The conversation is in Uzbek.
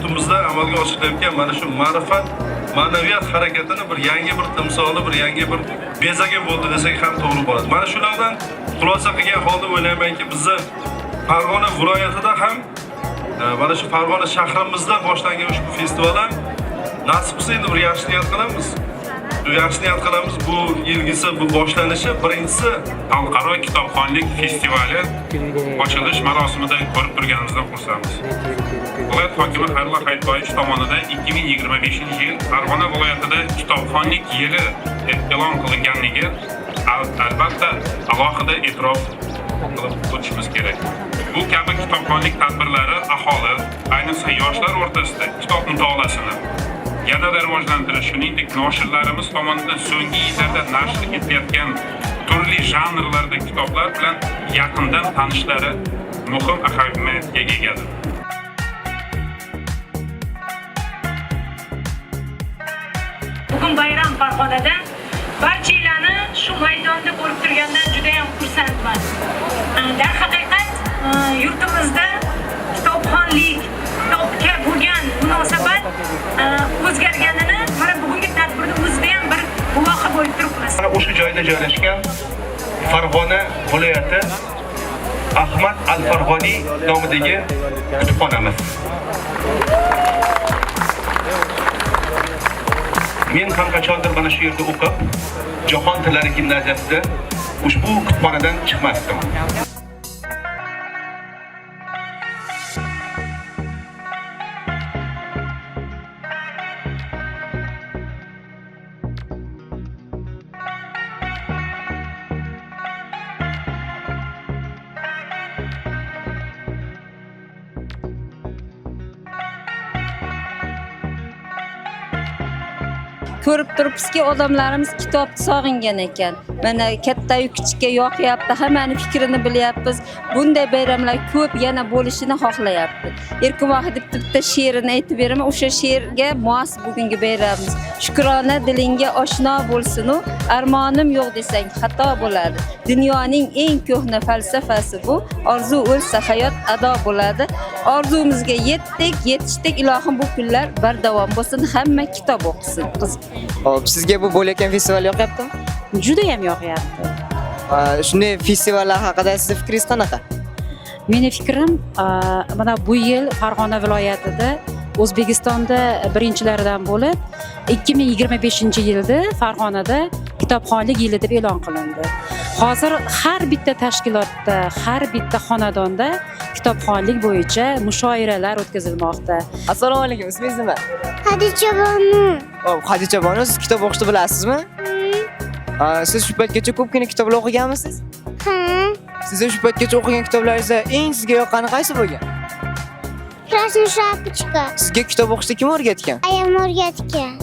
yurtimizda amalga oshirilayotgan mana shu ma'rifat, ma'naviyat harakatini bir yangi bir timsoli, bir yangi bir bezaga bo'ldi desak ham to'g'ri bo'ladi. Mana shulardan xulosa qilgan holda o'ylaymanki, bizni Farg'ona viloyatida ham mana shu Farg'ona shahrimizda boshlangan ushbu festival ham nasib qilsa endi bir yaxshi niyat qilamiz. Yaxshi niyat qilamiz. Bu yilgisi bu boshlanishi birinchisi Xalqaro kitobxonlik festivali ochilish marosimida ko'rib turganimizdan xursandmiz. Viloyat hokimi Xayrullo Hayitboyev tomonidan 2025-yil Farg'ona viloyatida kitobxonlik yili e'lon qilinganligi albatta alohida e'tirof qilib o'tishimiz kerak. Bu kabi kitobxonlik tadbirlari aholi, ayniqsa yoshlar o'rtasida kitob mutolaasini yanada rivojlantirish, shuningdek noshirlarimiz tomonidan so'nggi yillarda nashr etilayotgan turli janrlarda kitoblar bilan yaqindan tanishlari muhim ahamiyatga egadir. Bugun bayram Farg'onada barchalarni shu maydonda ko'rib turgandan juda ham xursandman. Darhaqiqat yurtimizda kitobxonlik, kitobga bo'lgan munosabat o'zgarganini mana bugungi tadbirda o'zida ham bir guvohi bo'lib turibmiz. mana o'sha joyda joylashgan Farg'ona viloyati Ahmad Al-Farg'oniy nomidagi kutubxonamiz. Men ham qachondir mana shu yerda o'qib, Jahon tillari gimnaziyasida ushbu kutubxonadan chiqmasdim. Ko'rib turibsizki, odamlarimiz kitobni sog'ingan ekan. Mana katta-yu kichikka yoqyapti, hammaning fikrini bilyapmiz. Bunday bayramlar ko'p yana bo'lishini xohlayapti. Erkin Vohidov bitta she'rini aytib beraman, o'sha she'rga mos bugungi bayramimiz. Shukrona dilingga oshno bo'lsin-u, armonim yo'q desang xato bo'ladi. Dunyoning eng ko'hna falsafasi bu, orzu o'lsa hayot ado bo'ladi. Orzumizga yetishdik, ilohim bu kunlar bardavom bo'lsin, hamma kitob o'qisin. Hop, sizga bu bo'layotgan festival yoqyaptimi? Juda ham yoqyapti. Shunday festivallar haqida sizning fikringiz qanaqa? Meni fikrim, mana bu yil Farg'ona viloyatida O'zbekistonda birinchilardan bo'lib 2025-yilda Farg'onada kitobxonlik yili deb e'lon qilindi. Hozir har bitta tashkilotda, har bitta xonadonda kitobxonlik bo'yicha mushoiralar o'tkazilmoqda. Assalomu alaykum, ismingiz nima? Hadicha Bonu. Hop, Hadicha Bonu, siz kitob o'qishni bilasizmi? Siz shu paytgacha ko'pgina kitoblar o'qiganmisiz? Ha. Siz shu paytgacha o'qigan kitoblaringizda eng sizga yoqqani qaysi bo'lgan? Krasnoy Shapochka. Sizga kitob o'qishni kim o'rgatgan? Ayam o'rgatgan.